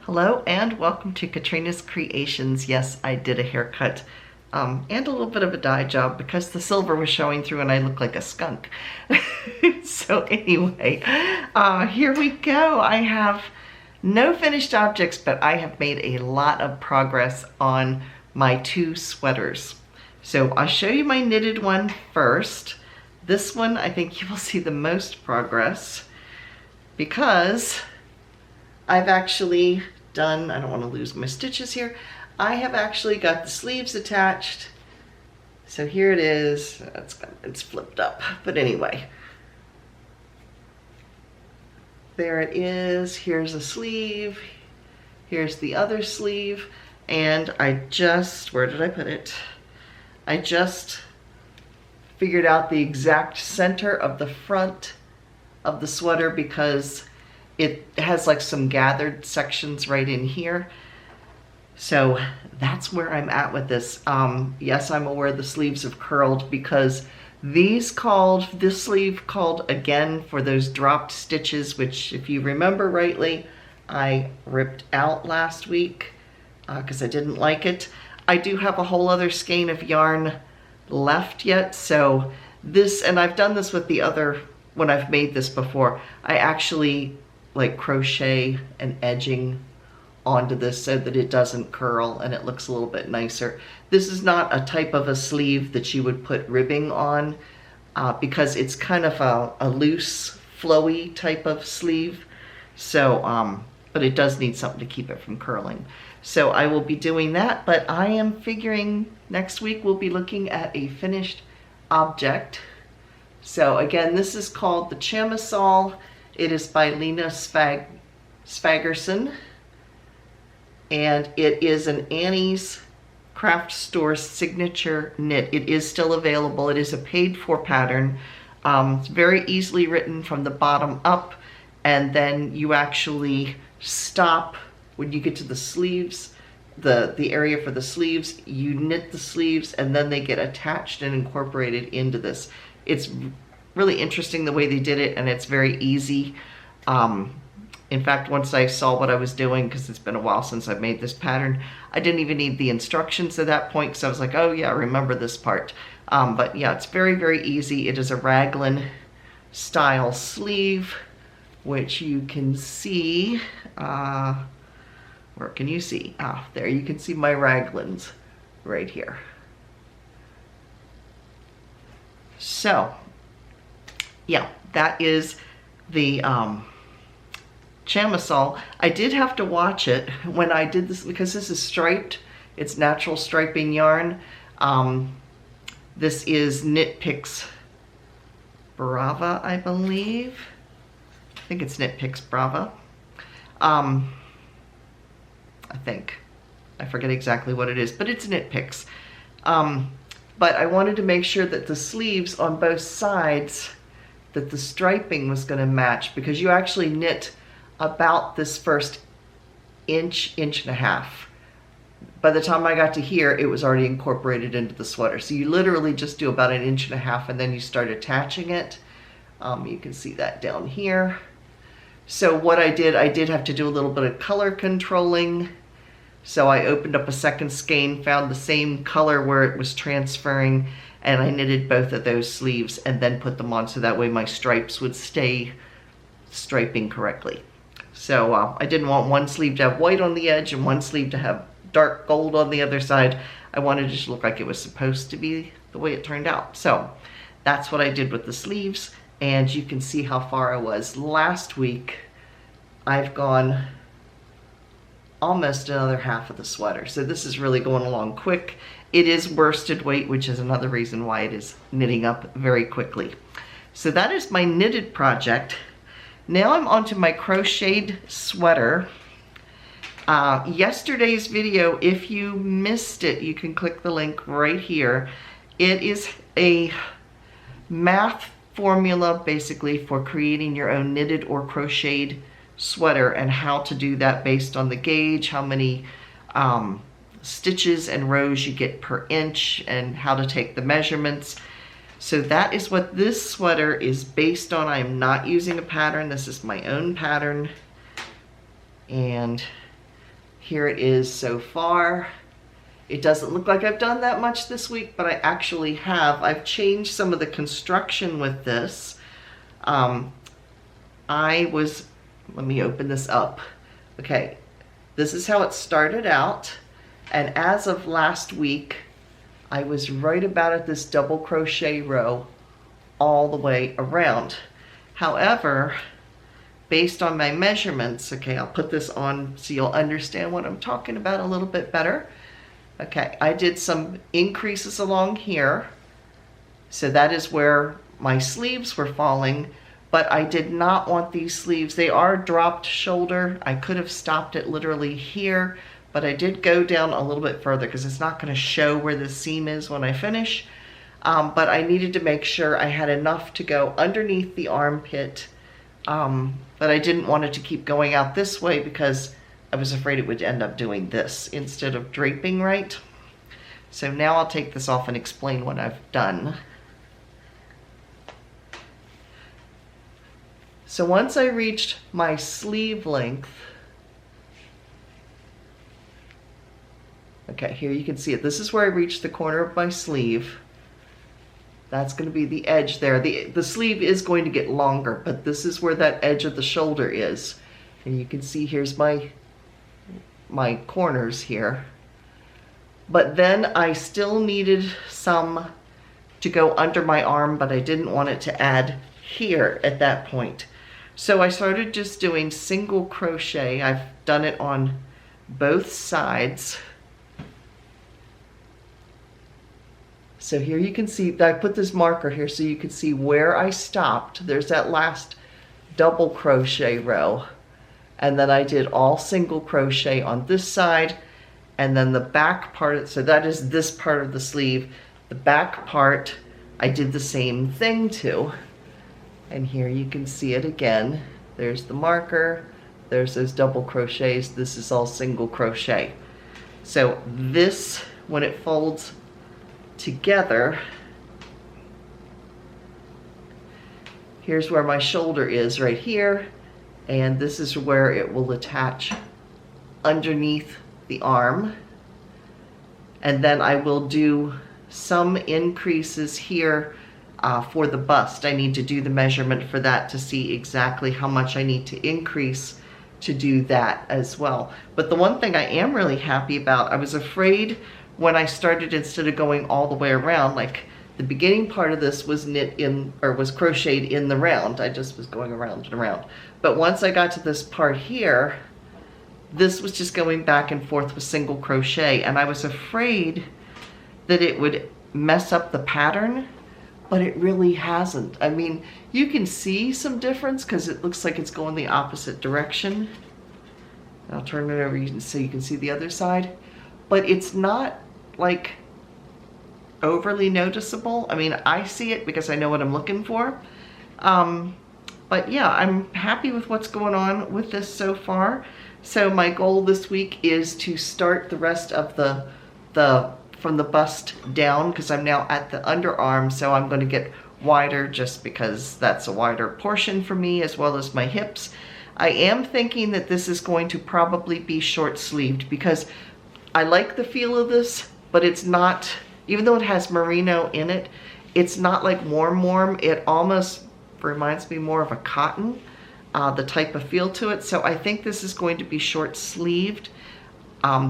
Hello and welcome to Katrinas Creations. Yes, I did a haircut and a little bit of a dye job because the silver was showing through and I look like a skunk. So anyway, here we go. I have no finished objects, but I have made a lot of progress on my two sweaters. So I'll show you my knitted one first. This one, I think you will see the most progress because I've actually done, I don't want to lose my stitches here, I have actually got the sleeves attached. So here it is, it's flipped up, but anyway. There it is, here's a sleeve, here's the other sleeve, and I just, where did I put it? I just figured out the exact center of the front of the sweater because it has like some gathered sections right in here. So that's where I'm at with this. Yes, I'm aware the sleeves have curled because this sleeve called again for those dropped stitches, which if you remember rightly, I ripped out last week because I didn't like it. I do have a whole other skein of yarn left yet. So this, and I've done this with the other, when I've made this before, I actually like crochet and edging onto this so that it doesn't curl and it looks a little bit nicer. This is not a type of a sleeve that you would put ribbing on because it's kind of a loose, flowy type of sleeve. So, but it does need something to keep it from curling. So I will be doing that, but I am figuring next week we'll be looking at a finished object. So again, this is called the Chamisol. It is by Lena Svagerson, and it is an Annie's Craft Store signature knit. It is still available. It is a paid-for pattern. It's very easily written from the bottom up, and then you actually stop when you get to the sleeves, the area for the sleeves. You knit the sleeves, and then they get attached and incorporated into this. It's really interesting the way they did it, and it's very easy. In fact, once I saw what I was doing, because it's been a while since I've made this pattern, I didn't even need the instructions at that point, so I was like, oh yeah, I remember this part. But yeah, it's very, very easy. It is a raglan style sleeve, which you can see, where can you see? There, you can see my raglans right here. So, yeah, that is the Chamisol. I did have to watch it when I did this because this is striped. It's natural striping yarn. This is Knit Picks Brava, I believe. I think it's Knit Picks Brava. I think. I forget exactly what it is, but it's Knit Picks. But I wanted to make sure that the sleeves on both sides, that the striping was going to match, because you actually knit about this first inch and a half. By the time I got to here, it was already incorporated into the sweater. So you literally just do about an inch and a half and then you start attaching it. You can see that down here. So what I did have to do a little bit of color controlling. So I opened up a second skein, found the same color where it was transferring, and I knitted both of those sleeves and then put them on so that way my stripes would stay striping correctly. So I didn't want one sleeve to have white on the edge and one sleeve to have dark gold on the other side. I wanted it to look like it was supposed to be the way it turned out. So that's what I did with the sleeves, and you can see how far I was. Last week, I've gone almost another half of the sweater. So this is really going along quick. It is worsted weight, which is another reason why it is knitting up very quickly. So that is my knitted project. Now I'm onto my crocheted sweater. Yesterday's video, if you missed it, you can click the link right here. It is a math formula basically for creating your own knitted or crocheted sweater and how to do that based on the gauge, how many stitches and rows you get per inch, and how to take the measurements. So that is what this sweater is based on. I'm not using a pattern. This is my own pattern. And here it is so far. It doesn't look like I've done that much this week, but I actually have. I've changed some of the construction with this. Let me open this up. Okay, this is how it started out. And as of last week, I was right about at this double crochet row all the way around. However, based on my measurements, okay, I'll put this on so you'll understand what I'm talking about a little bit better. Okay, I did some increases along here. So that is where my sleeves were falling, but I did not want these sleeves. They are dropped shoulder. I could have stopped it literally here, but I did go down a little bit further because it's not going to show where the seam is when I finish. But I needed to make sure I had enough to go underneath the armpit. But I didn't want it to keep going out this way because I was afraid it would end up doing this instead of draping right. So now I'll take this off and explain what I've done. So once I reached my sleeve length, okay, here you can see it. This is where I reached the corner of my sleeve. That's going to be the edge there. The sleeve is going to get longer, but this is where that edge of the shoulder is. And you can see here's my corners here. But then I still needed some to go under my arm, but I didn't want it to add here at that point. So I started just doing single crochet. I've done it on both sides. So here you can see, I put this marker here so you can see where I stopped. There's that last double crochet row. And then I did all single crochet on this side. And then the back part, so that is this part of the sleeve. The back part, I did the same thing to. And here you can see it again. There's the marker, there's those double crochets. This is all single crochet. So this, when it folds together, here's where my shoulder is right here, and this is where it will attach underneath the arm. And then I will do some increases here for the bust. I need to do the measurement for that to see exactly how much I need to increase to do that as well. But the one thing I am really happy about, I was afraid when I started, instead of going all the way around, like the beginning part of this was knit in, or was crocheted in the round. I just was going around and around. But once I got to this part here, this was just going back and forth with single crochet, and I was afraid that it would mess up the pattern, but it really hasn't. I mean, you can see some difference because it looks like it's going the opposite direction. I'll turn it over so you can see the other side, but it's not like overly noticeable. I mean, I see it because I know what I'm looking for. But yeah, I'm happy with what's going on with this so far. So my goal this week is to start the rest of from the bust down, because I'm now at the underarm, so I'm going to get wider just because that's a wider portion for me, as well as my hips. I am thinking that this is going to probably be short sleeved because I like the feel of this, but it's not, even though it has merino in it, it's not like warm. It almost reminds me more of a cotton, the type of feel to it. So I think this is going to be short sleeved.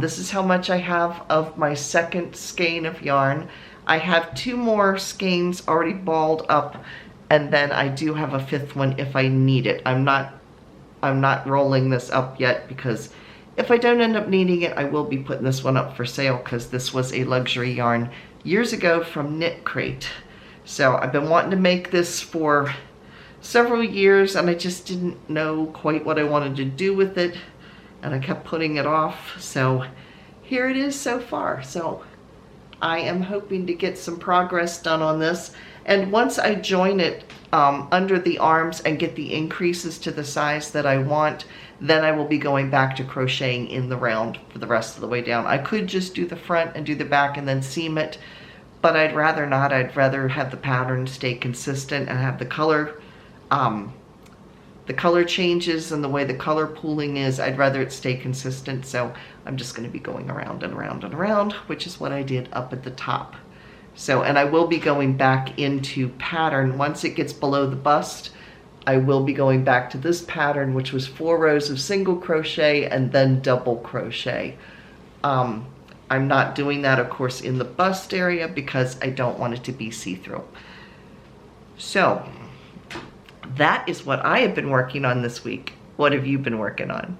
This is how much I have of my second skein of yarn. I have 2 more skeins already balled up, and then I do have a 5th one if I need it. I'm not rolling this up yet because if I don't end up needing it, I will be putting this one up for sale because this was a luxury yarn years ago from Knit Crate. So I've been wanting to make this for several years, and I just didn't know quite what I wanted to do with it, and I kept putting it off. So here it is so far. So I am hoping to get some progress done on this, and once I join it under the arms and get the increases to the size that I want, then I will be going back to crocheting in the round for the rest of the way down. I could just do the front and do the back and then seam it, but I'd rather not. I'd rather have the pattern stay consistent and have the color the color changes and the way the color pooling is, I'd rather it stay consistent. So I'm just going to be going around and around and around, which is what I did up at the top. So, and I will be going back into pattern once it gets below the bust. I will be going back to this pattern, which was 4 rows of single crochet and then double crochet. I'm not doing that, of course, in the bust area because I don't want it to be see-through. So that is what I have been working on this week. What have you been working on?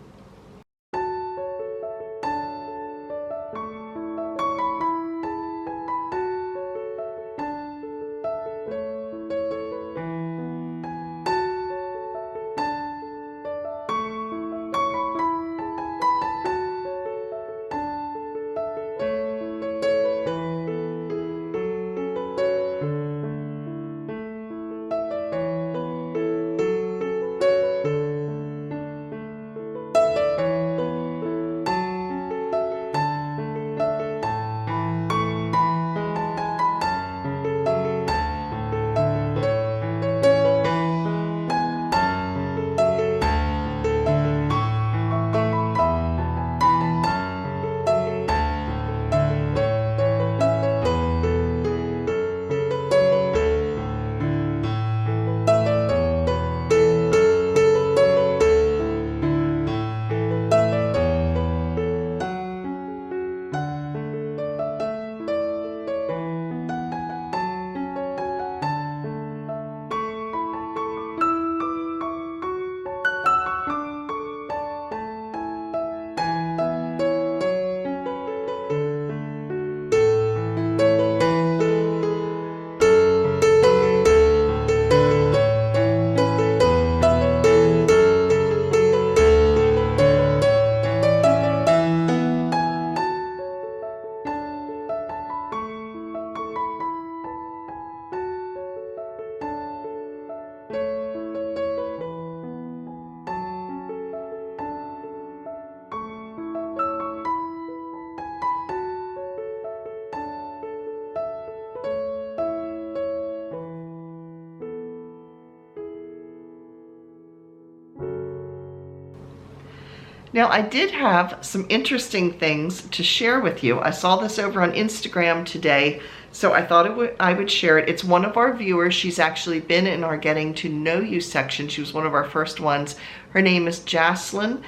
Now, I did have some interesting things to share with you. I saw this over on Instagram today, so I thought I would share it. It's one of our viewers. She's actually been in our Getting to Know You section. She was one of our first ones. Her name is Jaslyn.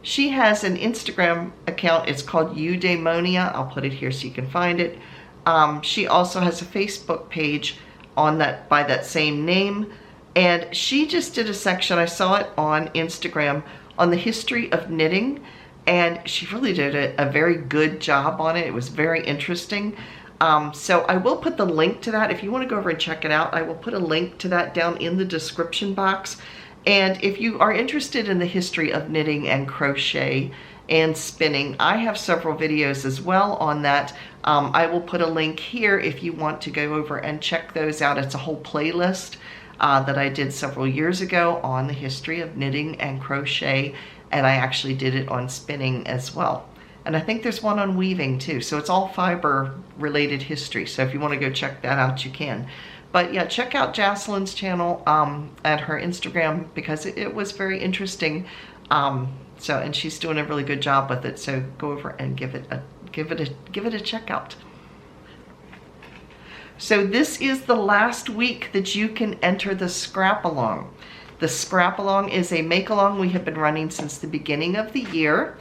She has an Instagram account. It's called Eudaimonia. I'll put it here so you can find it. She also has a Facebook page on that by that same name. And she just did a section, I saw it on Instagram, on the history of knitting, and she really did a very good job on it. It was very interesting. So I will put the link to that. If you want to go over and check it out, I will put a link to that down in the description box. And if you are interested in the history of knitting and crochet and spinning, I have several videos as well on that. I will put a link here if you want to go over and check those out. It's a whole playlist that I did several years ago on the history of knitting and crochet, and I actually did it on spinning as well. And I think there's one on weaving too, so it's all fiber related history. So if you want to go check that out, you can. But yeah, check out Jaslyn's channel at her Instagram because it was very interesting. And she's doing a really good job with it. So go over and give it a check out. So this is the last week that you can enter the scrap along. The scrap along is a make along we have been running since the beginning of the year,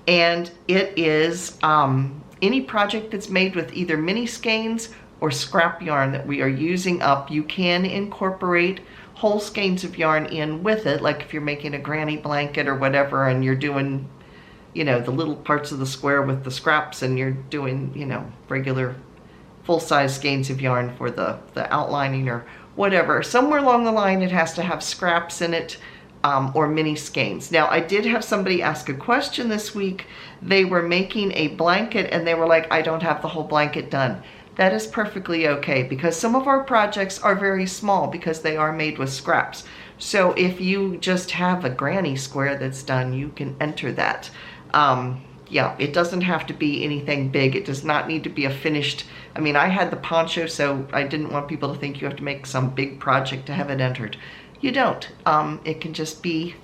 and it is any project that's made with either mini skeins or scrap yarn that we are using up. You can incorporate whole skeins of yarn in with it, like if you're making a granny blanket or whatever, and you're doing, you know, the little parts of the square with the scraps, and you're doing, you know, regular full-size skeins of yarn for the outlining or whatever. Somewhere along the line it has to have scraps in it or mini skeins. Now, I did have somebody ask a question this week. They were making a blanket and they were like, I don't have the whole blanket done. That is perfectly okay because some of our projects are very small because they are made with scraps. So if you just have a granny square that's done, you can enter that. Yeah, it doesn't have to be anything big. It does not need to be a finished, I mean, I had the poncho, so I didn't want people to think you have to make some big project to have it entered. you don't. It can just be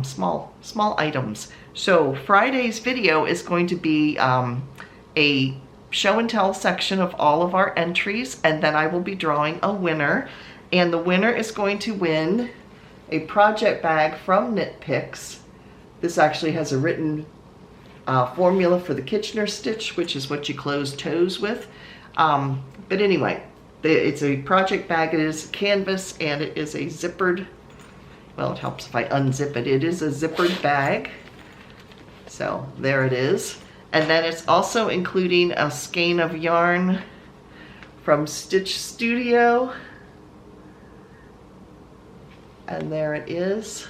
small items. So Friday's video is going to be a show and tell section of all of our entries, and then I will be drawing a winner, and the winner is going to win a project bag from Knit Picks. This actually has a written formula for the Kitchener stitch, which is what you close toes with. But anyway, it's a project bag. It is canvas, and it is a zippered, well, it helps if I unzip it. It is a zippered bag. So there it is. And then it's also including a skein of yarn from Stitch Studio. And there it is.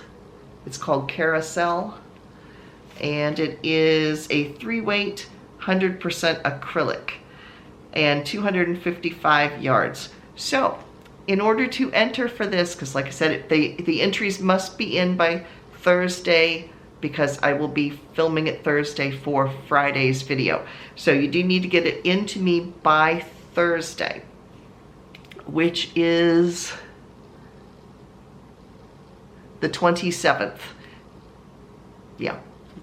It's called Carousel. And it is a 3-weight, 100% acrylic, and 255 yards. So in order to enter for this, because like I said, the entries must be in by Thursday, because I will be filming it Thursday for Friday's video. So you do need to get it into me by Thursday, which is the 27th. Yeah,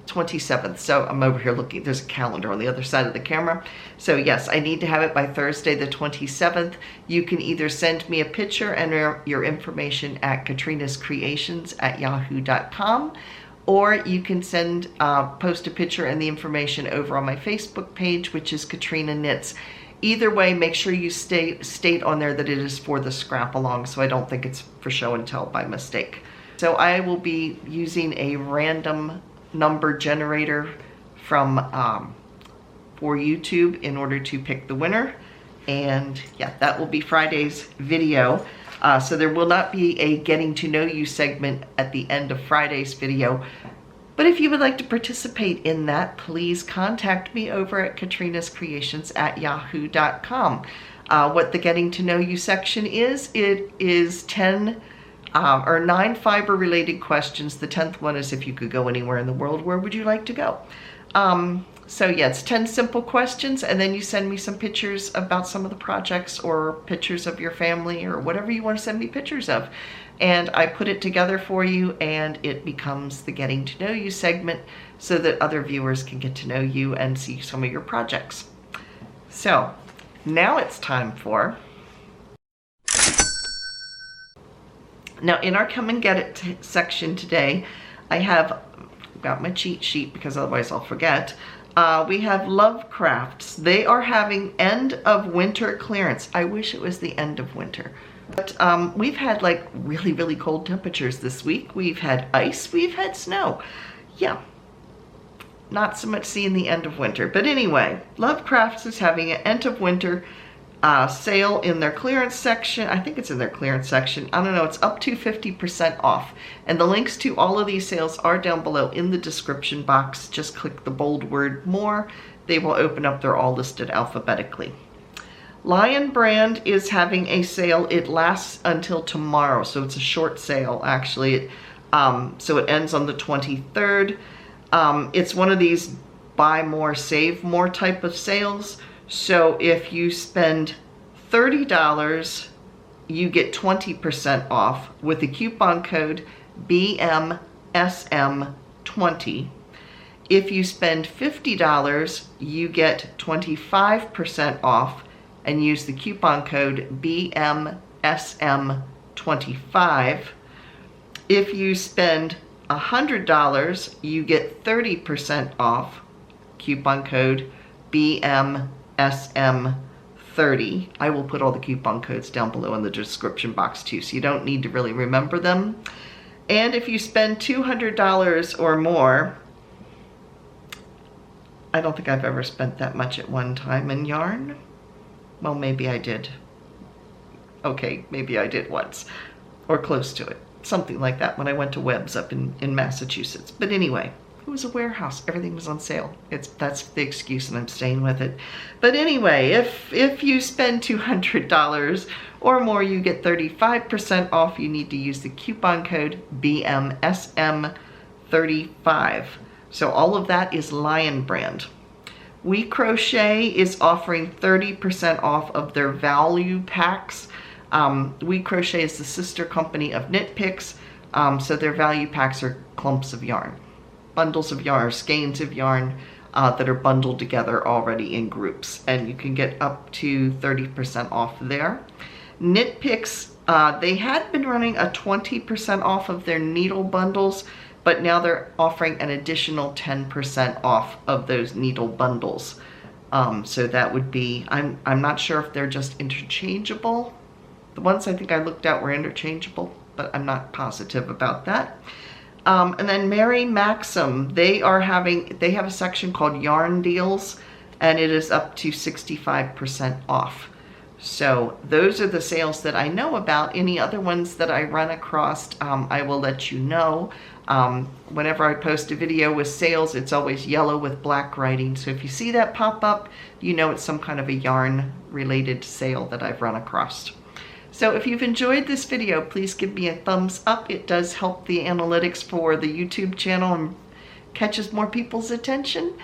27th. So I'm over here looking, there's a calendar on the other side of the camera. So yes, I need to have it by Thursday the 27th. You can either send me a picture and your information at KatrinasCreations@yahoo.com, or you can send, post a picture and the information over on my Facebook page, which is Katrina Knits. Either way, make sure you state on there that it is for the scrap along, so I don't think it's for show and tell by mistake. So I will be using a random number generator from for YouTube in order to pick the winner. And yeah, that will be Friday's video. So there will not be a getting to know you segment at the end of Friday's video. But if you would like to participate in that, please contact me over at KatrinasCreations@yahoo.com. What the getting to know you section is, it is 10 or 9 fiber related questions. The 10th one is if you could go anywhere in the world, where would you like to go? So yeah, it's 10 simple questions, and then you send me some pictures about some of the projects, or pictures of your family, or whatever you want to send me pictures of. And I put it together for you, and it becomes the getting to know you segment, so that other viewers can get to know you and see some of your projects. So now it's time for, now in our come and get it section today, I have got my cheat sheet, because otherwise I'll forget. We have Lovecrafts. They are having end of winter clearance. I wish it was the end of winter. But we've had like really, really cold temperatures this week. We've had ice, we've had snow. Yeah, not so much seeing the end of winter. But anyway, Lovecrafts is having an end of winter sale in their clearance section. I think it's in their clearance section. I don't know, it's up to 50% off. And the links to all of these sales are down below in the description box. Just click the bold word more. They will open up, they're all listed alphabetically. Lion Brand is having a sale. It lasts until tomorrow, so it's a short sale actually. So it ends on the 23rd. It's one of these buy more, save more type of sales. So if you spend $30, you get 20% off with the coupon code BMSM20. If you spend $50, you get 25% off and use the coupon code BMSM25. If you spend $100, you get 30% off, coupon code BMSM30. I will put all the coupon codes down below in the description box too, so you don't need to really remember them. And if you spend $200 or more, I don't think I've ever spent that much at one time in yarn. Well, maybe I did. Okay, maybe I did once, or close to it. Something like that when I went to Webb's up in Massachusetts. But anyway, it was a warehouse. Everything was on sale. That's the excuse, and I'm staying with it. But anyway, if you spend $200 or more, you get 35% off. You need to use the coupon code BMSM35. So all of that is Lion Brand. We Crochet is offering 30% off of their value packs. We Crochet is the sister company of Knit Picks, so their value packs are clumps of yarn, bundles of yarn, skeins of yarn that are bundled together already in groups, and you can get up to 30% off there. Knit Picks, they had been running a 20% off of their needle bundles, but now they're offering an additional 10% off of those needle bundles. So that would be, I'm not sure if they're just interchangeable. The ones I think I looked at were interchangeable, but I'm not positive about that. And then Mary Maxim, they have a section called Yarn Deals, and it is up to 65% off. So those are the sales that I know about. Any other ones that I run across, I will let you know. Whenever I post a video with sales, it's always yellow with black writing. So if you see that pop up, you know it's some kind of a yarn related sale that I've run across. So if you've enjoyed this video, please give me a thumbs up. It does help the analytics for the YouTube channel and catches more people's attention.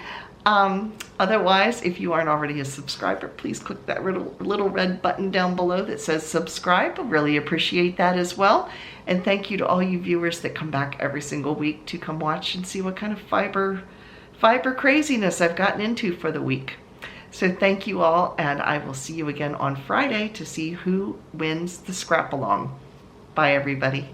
Otherwise, if you aren't already a subscriber, please click that little red button down below that says subscribe. I really appreciate that as well. And thank you to all you viewers that come back every single week to come watch and see what kind of fiber craziness I've gotten into for the week. So thank you all, and I will see you again on Friday to see who wins the scrap along. Bye everybody.